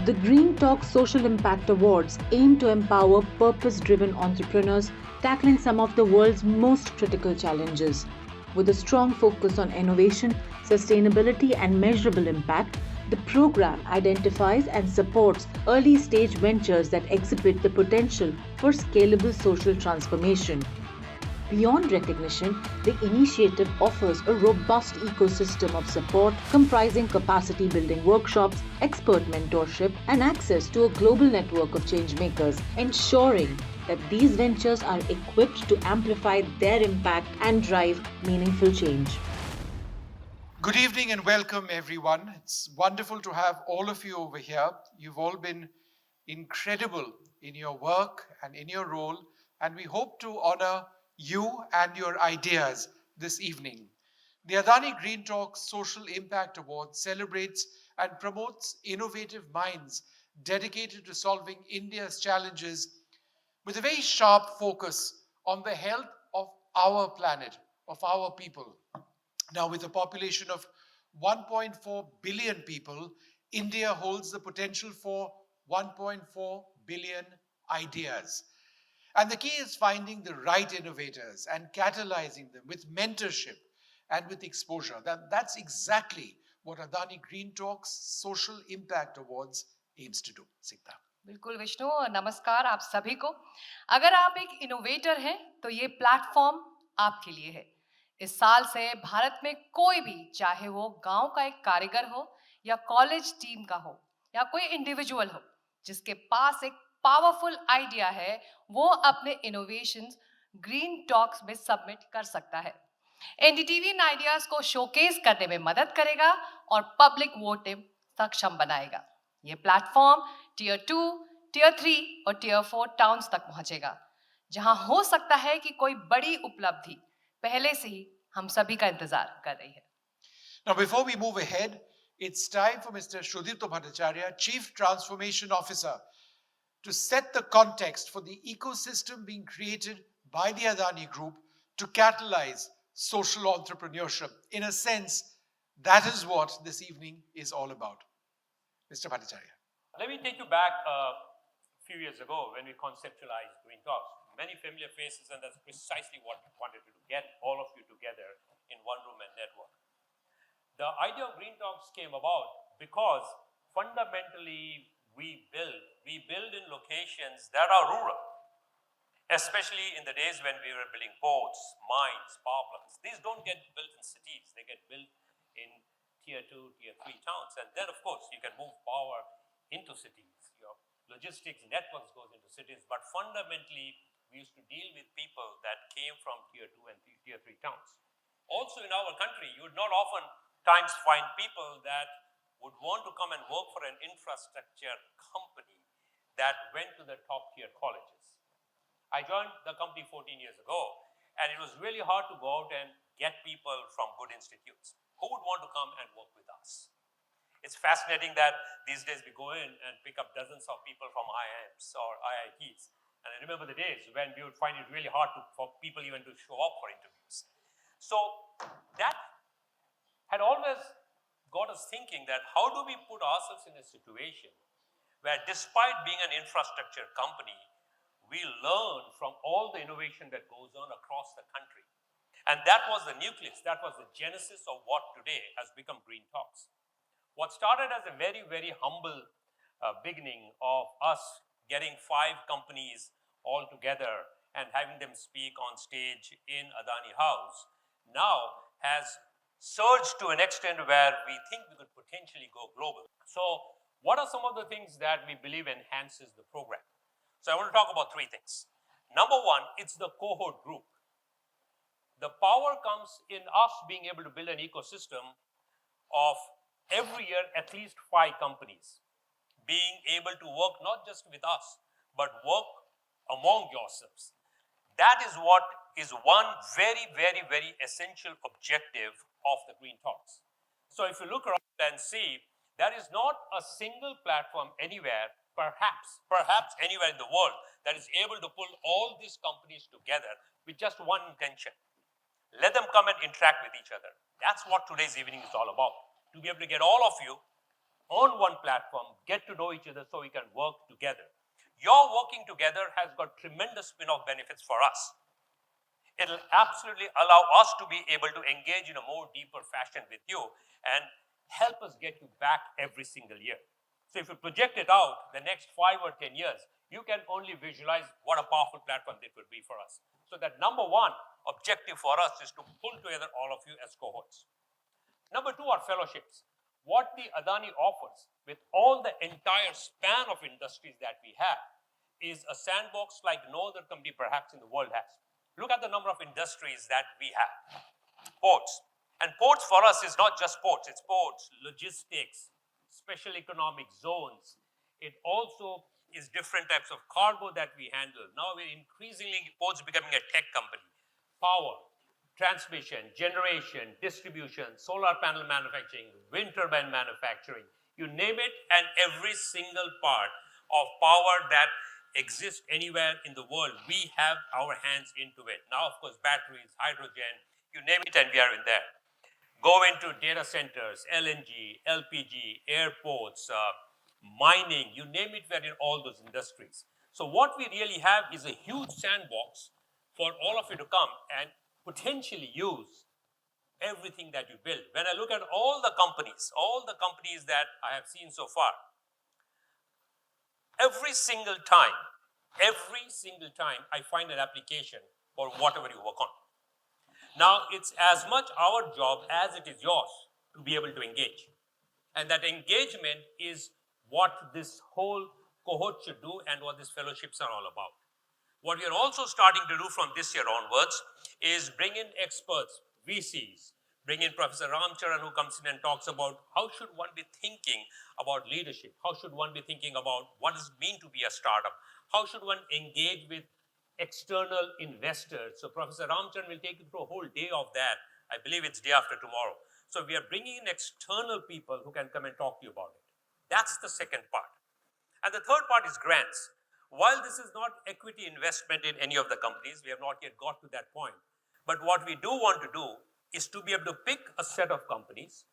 The Green Talk Social Impact Awards aim to empower purpose-driven entrepreneurs tackling some of the world's most critical challenges. With a strong focus on innovation, sustainability, and measurable impact, the program identifies and supports early-stage ventures that exhibit the potential for scalable social transformation. Beyond recognition, the initiative offers a robust ecosystem of support comprising capacity building workshops, expert mentorship, and access to a global network of changemakers, ensuring that these ventures are equipped to amplify their impact and drive meaningful change. Good evening and welcome, everyone. It's wonderful to have all of you over here. You've all been incredible in your work and in your role, and we hope to honor you and your ideas this evening. The Adani Green Talk Social Impact Award celebrates and promotes innovative minds dedicated to solving India's challenges with a very sharp focus on the health of our planet, of our people. Now, with a population of 1.4 billion people, India holds the potential for 1.4 billion ideas. And the key is finding the right innovators and catalyzing them with mentorship and with exposure. That's exactly what Adani Green Talks Social Impact Awards aims to do. Sudipta. बिल्कुल विष्णु, नमस्कार आप सभी को। अगर आप एक innovator हैं तो ये प्लेटफॉर्म आपके लिए है। इस साल से भारत में कोई भी, चाहे वो गांव का एक कारीगर हो या कॉलेज टीम का हो या कोई इंडिविजुअल हो, जिसके पास एक पावरफुल आइडिया है, वो अपने इनोवेशंस ग्रीन टॉक्स में सबमिट कर सकता है। एनडीटीवी इन आइडियाज को शोकेस करने में मदद करेगा और पब्लिक वोटिंग सक्षम बनाएगा। ये प्लेटफॉर्म टियर 2, टियर 3 और टियर 4 टाउन्स तक पहुंचेगा, जहां हो सकता है कि कोई बड़ी उपलब्धि पहले से ही हम सभी का इंतजार कर रही है। Now, before we move ahead, it's time for Mr. Sudipta Bhattacharya, Chief Transformation Officer, to set the context for the ecosystem being created by the Adani Group to catalyze social entrepreneurship. In a sense, that is what this evening is all about. Mr. Bhattacharya. Let me take you back a few years ago when we conceptualized Green Talks. Many familiar faces, and that's precisely what we wanted to do, get all of you together in one room and network. The idea of Green Talks came about because fundamentally we build in locations that are rural, especially in the days when we were building ports, mines, power plants. These don't get built in cities, they get built in tier 2, tier 3 towns. And then of course you can move power into cities, your logistics networks goes into cities, but fundamentally we used to deal with people that came from tier 2 and tier 3 towns. Also in our country, you would not often times find people that would want to come and work for an infrastructure company that went to the top tier colleges. I joined the company 14 years ago, and it was really hard to go out and get people from good institutes. Who would want to come and work with us? It's fascinating that these days we go in and pick up dozens of people from IIMs or IITs. And I remember the days when we would find it really hard for people even to show up for interviews. So that had always got us thinking that how do we put ourselves in a situation where despite being an infrastructure company, we learn from all the innovation that goes on across the country. And that was the nucleus, that was the genesis of what today has become Green Talks. What started as a very, very humble beginning of us getting 5 companies all together and having them speak on stage in Adani House now has surged to an extent where we think we could potentially go global. So what are some of the things that we believe enhances the program? So I want to talk about 3 things. Number 1, it's the cohort group. The power comes in us being able to build an ecosystem of every year at least 5 companies being able to work not just with us, but work among yourselves. That is what is one very, very, very essential objective of the Green Talks. So if you look around and see, there is not a single platform anywhere, perhaps anywhere in the world, that is able to pull all these companies together with just one intention. Let them come and interact with each other. That's what today's evening is all about. To be able to get all of you on one platform, get to know each other so we can work together. Your working together has got tremendous spin-off benefits for us. It'll absolutely allow us to be able to engage in a more deeper fashion with you and help us get you back every single year. So if you project it out the next 5 or 10 years, you can only visualize what a powerful platform it would be for us. So that number one objective for us is to pull together all of you as cohorts. Number two are fellowships. What the Adani offers with all the entire span of industries that we have is a sandbox like no other company perhaps in the world has. Look at the number of industries that we have. Ports. And ports for us is not just ports, it's ports, logistics, special economic zones. It also is different types of cargo that we handle. Now we're increasingly, ports becoming a tech company. Power, transmission, generation, distribution, solar panel manufacturing, wind turbine manufacturing, you name it, and every single part of power that exists anywhere in the world, we have our hands into it. Now, of course, batteries, hydrogen, you name it, and we are in there. Go into data centers, LNG, LPG, airports, mining, you name it, we're in all those industries. So what we really have is a huge sandbox for all of you to come and potentially use everything that you build. When I look at all the companies that I have seen so far, every single time, I find an application for whatever you work on. Now, it's as much our job as it is yours to be able to engage. And that engagement is what this whole cohort should do and what these fellowships are all about. What we are also starting to do from this year onwards is bring in experts, VCs, bring in Professor Ramcharan, who comes in and talks about how should one be thinking about leadership? How should one be thinking about what does it mean to be a startup? How should one engage with external investors? So Professor Ramcharan will take you through a whole day of that. I believe it's day after tomorrow. So we are bringing in external people who can come and talk to you about it. That's the second part. And the third part is grants. While this is not equity investment in any of the companies, we have not yet got to that point. But what we do want to do is to be able to pick a set of companies.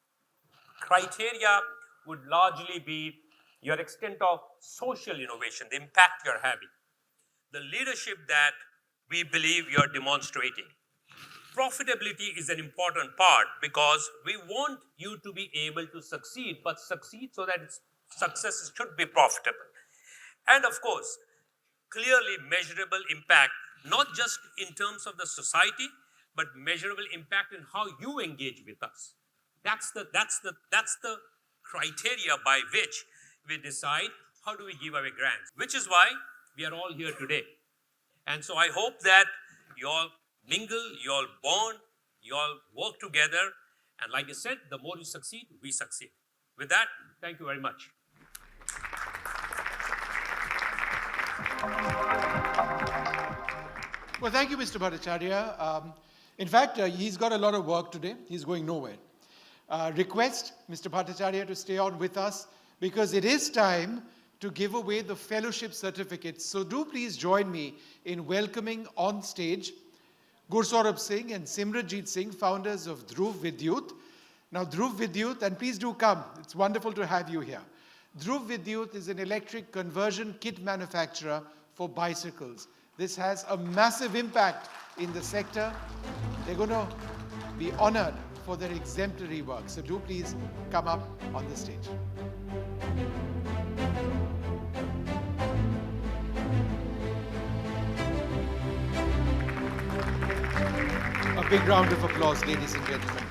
Criteria would largely be your extent of social innovation, the impact you're having, the leadership that we believe you're demonstrating. Profitability is an important part because we want you to be able to succeed, but succeed so that its success should be profitable. And of course, clearly measurable impact, not just in terms of the society, but measurable impact in how you engage with us. That's the criteria by which we decide how do we give away grants, which is why we are all here today. And so I hope that you all mingle, you all bond, you all work together. And like I said, the more you succeed, we succeed. With that, thank you very much. Well, thank you, Mr. Bhattacharya. In fact, he's got a lot of work today. He's going nowhere. Request Mr. Bhattacharya to stay on with us because it is time to give away the fellowship certificates. So do please join me in welcoming on stage Gursaurabh Singh and Simranjeet Singh, founders of Dhruv Vidyut. Now, Dhruv Vidyut, and please do come. It's wonderful to have you here. Dhruv Vidyut is an electric conversion kit manufacturer for bicycles. This has a massive impact in the sector. They're going to be honored for their exemplary work. So do please come up on the stage. A big round of applause, ladies and gentlemen.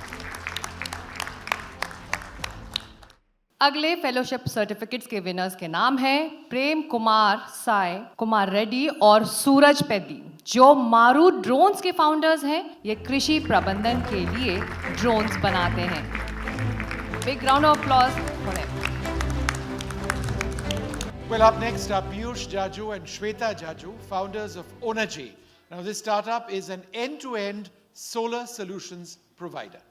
अगले fellowship certificates के winners के नाम हैं प्रेम कुमार साय, कुमार रेड्डी और सूरज पेद्दी, जो मारू drones के founders हैं। ये कृषि प्रबंधन के लिए ड्रोन्स बनाते हैं। Big round of applause for them. Well, up next are Piyush Jaju and Shweta Jaju, founders of Onaji. Now, this startup is an end-to-end solar solutions provider.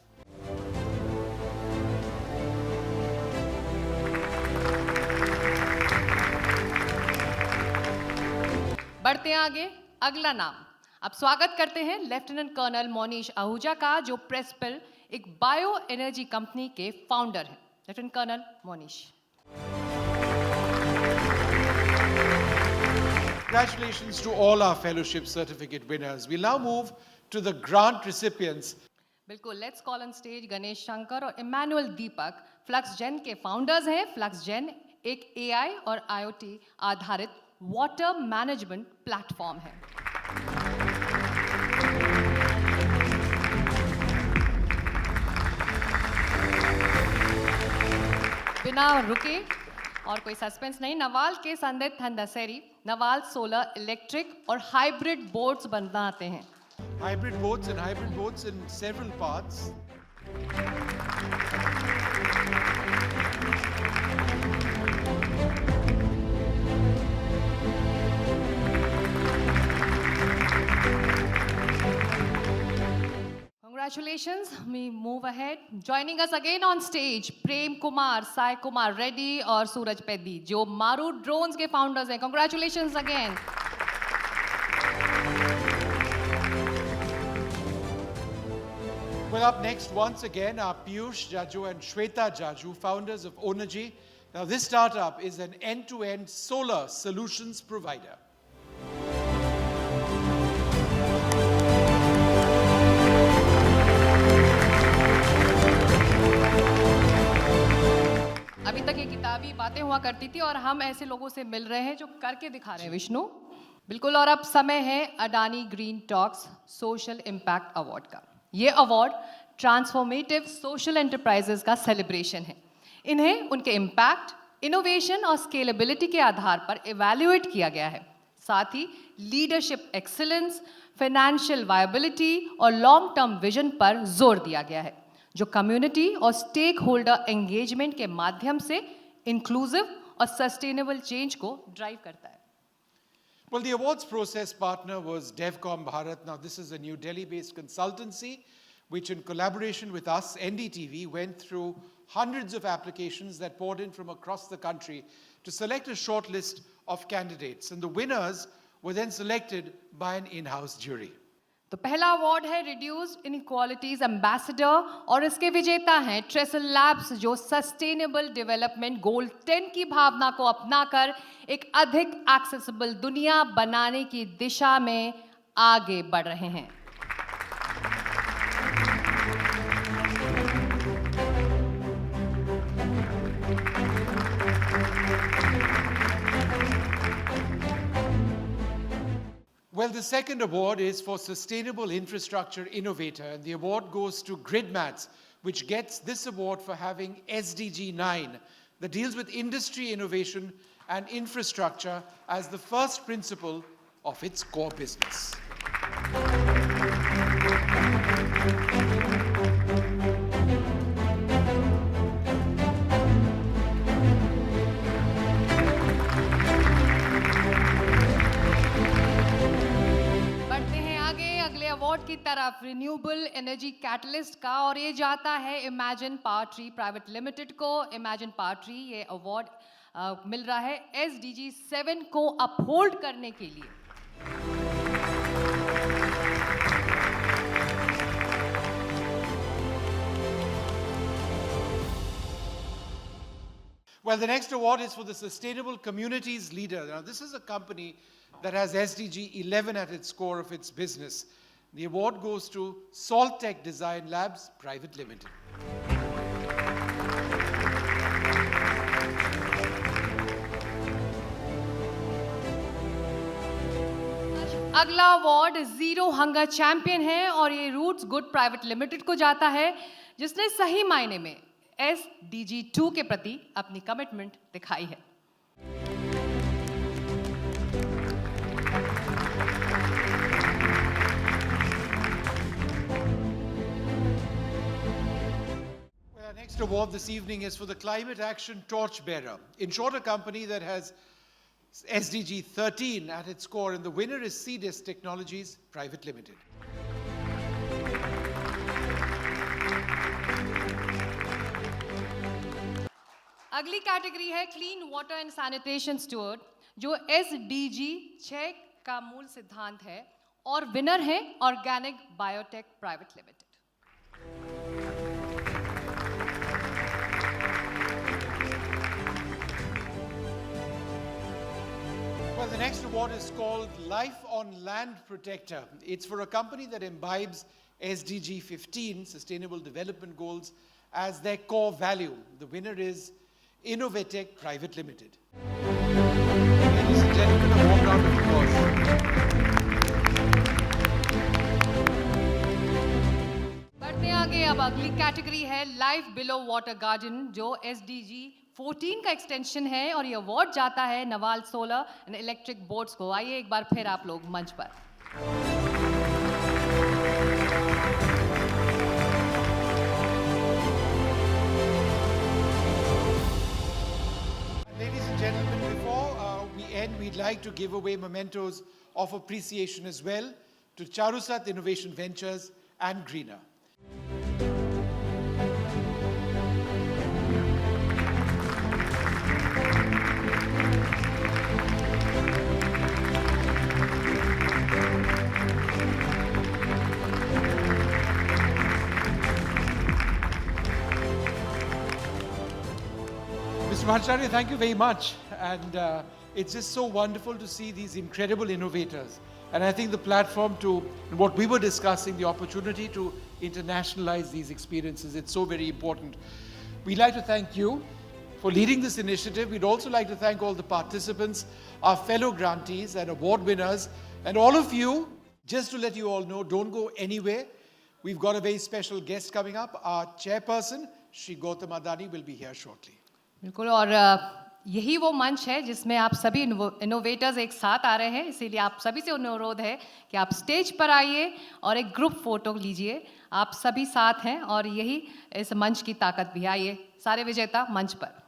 बढ़ते हैं आगे। अगला नाम अब स्वागत करते हैं लेफ्टिनेंट कर्नल मोनीश आहूजा का, जो प्रेसपिल एक बायो एनर्जी कंपनी के फाउंडर हैं। Lieutenant colonel Monish. Congratulations to all our fellowship certificate winners. We'll now move to the grant recipients. बिल्कुल, let's call on stage Ganesh Shankar और इमैनुअल दीपक, फ्लक्सजेन के फाउंडर्स हैं। फ्लक्सजेन एक एआई और आईओटी आधारित वाटर मैनेजमेंट प्लेटफॉर्म है। बिना रुके और कोई सस्पेंस नहीं, नवाल के संदिग्ध थंदसेरी नवाल सोलर इलेक्ट्रिक और हाइब्रिड बोट्स बनाते हैं। Hybrid boats in several parts. Congratulations, we move ahead. Joining us again on stage, Prem Kumar, Sai Kumar Reddy और सूरज पेद्दी, जो मारू ड्रोन्स के फाउंडर्स हैं। Congratulations again. Well, up next, once again, are Piyush Jaju and Shweta Jaju, founders of Onergy. Now, this startup is an end-to-end solar solutions provider. अभी तक ये किताबी बातें हुआ करती थी और हम ऐसे लोगों से मिल रहे हैं जो करके दिखा रहे हैं, विष्णु। बिल्कुल, और अब समय है Adani green talks social impact award का। ये अवार्ड ट्रांसफॉर्मेटिव सोशल एंटरप्राइजेस का सेलिब्रेशन है। इन्हें उनके इम्पैक्ट, इनोवेशन और स्केलेबिलिटी के आधार पर इवैल्यूएट किया गया है। साथ ही लीडरशिप एक्सीलेंस, फाइनेंशियल वायबिलिटी और लॉन्ग टर्म विजन पर जोर दिया गया है, जो कम्युनिटी और स्टेक होल्डर एंगेजमेंट के माध्यम से इंक्लूसिव और सस्टेनेबल चेंज को ड्राइव करता है। Well, the awards process partner was DevCom Bharat. Now, this is a New Delhi-based consultancy which, in collaboration with us, NDTV, went through hundreds of applications that poured in from across the country to select a short list of candidates. And the winners were then selected by an in-house jury. तो पहला award है reduced inequalities ambassador और इसके विजेता हैं ट्रेसल labs, जो sustainable development goal 10 की भावना को अपनाकर एक अधिक एक्सेसिबल दुनिया बनाने की दिशा में आगे बढ़ रहे हैं। Well, the second award is for Sustainable Infrastructure Innovator, and the award goes to GridMats, which gets this award for having SDG 9, that deals with industry innovation and infrastructure as the first principle of its core business. Award की तरफ renewable energy catalyst का, और ये जाता है imagine power tree private limited को। Imagine power tree ये award मिल रहा है SDG 7 को अपहोल्ड करने के लिए। Well, the next award is for the Sustainable Communities Leader. Now, this is a company that has SDG 11 at its core of its business. The award goes to Salttech Design Labs Private Limited. अगला award zero hunger champion है और ये roots good private limited को जाता है, जिसने सही मायने में SDG 2 के प्रति अपनी कमिटमेंट दिखाई है। Our next award this evening is for the Climate Action Torchbearer. In short, a company that has SDG 13 at its core, and the winner is CDIS Technologies Private Limited. अगली category है clean water and sanitation Steward, जो SDG 6 का मूल सिद्धांत है, और winner है organic biotech private limited. next award is called Life on Land Protector. It's for a company that imbibes SDG 15, Sustainable Development Goals, as their core value. The winner is Innovatech Private Limited. Ladies and gentlemen, a warm round of applause. बढ़ते आगे, अब अगली category है life below water garden, जो SDG 14 का extension है, और ये अवार्ड जाता है Nawal solar and electric boats को. आइए एक बार फिर आप लोग मंच पर. Ladies and gentlemen, before we end, we'd like to give away mementos of appreciation as well to Charusat Innovation Ventures and Greener. Mr. Bhattacharya, thank you very much. And it's just so wonderful to see these incredible innovators. And I think the platform to what we were discussing, the opportunity to internationalize these experiences, it's so very important. We'd like to thank you for leading this initiative. We'd also like to thank all the participants, our fellow grantees and award winners, and all of you. Just to let you all know, don't go anywhere. We've got a very special guest coming up. Our chairperson, Shri Gautam Adani, will be here shortly. बिल्कुल, और यही वो मंच है जिसमें आप सभी innovators एक साथ आ रहे हैं, इसीलिए आप सभी से अनुरोध है कि आप स्टेज पर आइए और एक ग्रुप फोटो लीजिए. आप सभी साथ हैं और यही इस मंच की ताकत भी. आइए सारे विजेता मंच पर.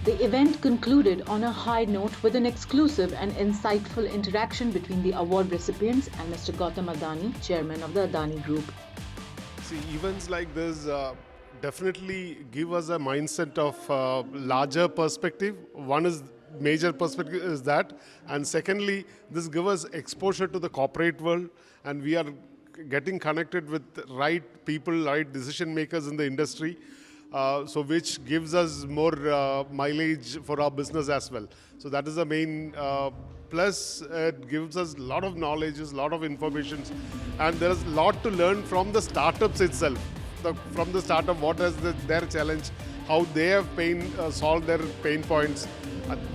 The event concluded on a high note with an exclusive and insightful interaction between the award recipients and Mr. Gautam Adani, chairman of the Adani Group. See, events like this definitely give us a mindset of larger perspective. One is major perspective is that, and secondly, this gives us exposure to the corporate world, and we are getting connected with right people, right decision makers in the industry. So which gives us more mileage for our business as well. So that is the main plus. It gives us a lot of knowledge, a lot of information, and there is a lot to learn from the startups itself. From the startup, what is their challenge, how they have solved their pain points.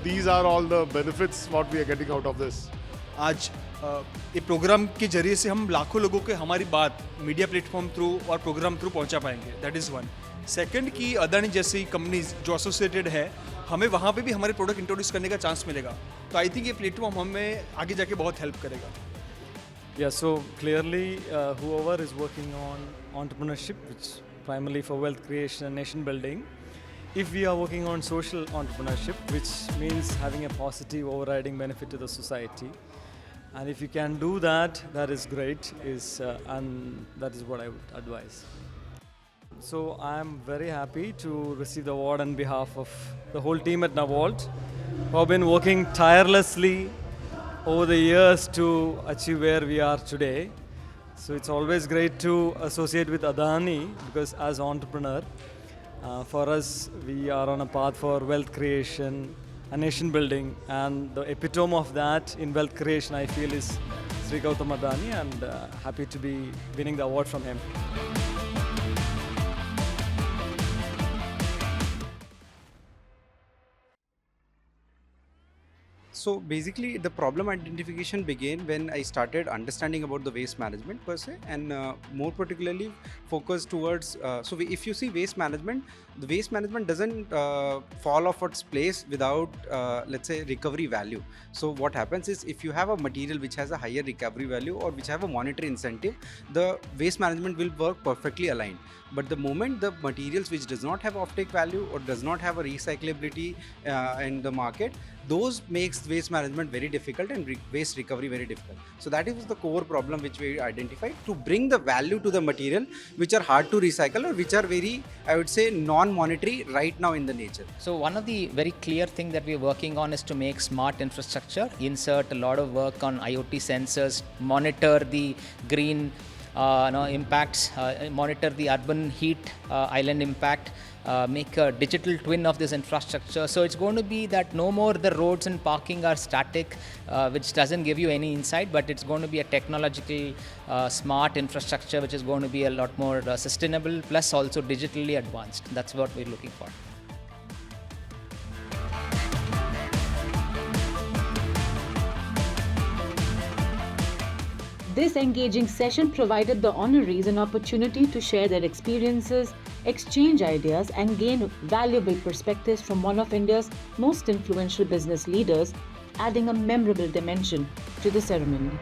These are all the benefits what we are getting out of this. आज ये programme के जरिए से हम लाखों लोगों के हमारी बात मीडिया प्लेटफॉर्म थ्रू और प्रोग्राम थ्रू पहुंचा पाएंगे. That is one. सेकंड की अदानी जैसी कंपनीज जो एसोसिएटेड है, हमें वहाँ पे भी हमारे प्रोडक्ट इंट्रोड्यूस करने का चांस मिलेगा. तो आई थिंक ये प्लेटफॉर्म हमें आगे जाके बहुत हेल्प करेगा. Yeah, so clearly whoever is working on entrepreneurship, which primarily for wealth creation and nation building, if we are working on social entrepreneurship, which means having a positive overriding benefit to the society, and if you can do that, that is great, and that is what I would advise. So I am very happy to receive the award on behalf of the whole team at NAVALT, who have been working tirelessly over the years to achieve where we are today. So it's always great to associate with Adani, because as entrepreneur, for us, we are on a path for wealth creation and nation building, and the epitome of that in wealth creation, I feel, is Sri Gautam Adani, and happy to be winning the award from him. So basically the problem identification began when I started understanding about the waste management per se, and more particularly focused towards, if you see waste management, the waste management doesn't fall off its place without let's say recovery value. So what happens is, if you have a material which has a higher recovery value or which have a monetary incentive, the waste management will work perfectly aligned. But the moment the materials which does not have offtake value or does not have a recyclability in the market, those makes waste management very difficult and waste recovery very difficult. So that is the core problem which we identified, to bring the value to the material which are hard to recycle or which are very, I would say, non-monetary right now in the nature. So one of the very clear thing that we're working on is to make smart infrastructure, insert a lot of work on IoT sensors, monitor the green impacts, monitor the urban heat island impact, make a digital twin of this infrastructure. So it's going to be that no more the roads and parking are static, which doesn't give you any insight, but it's going to be a technological smart infrastructure which is going to be a lot more sustainable, plus also digitally advanced. That's what we're looking for. This engaging session provided the honorees an opportunity to share their experiences, exchange ideas, and gain valuable perspectives from one of India's most influential business leaders, adding a memorable dimension to the ceremony.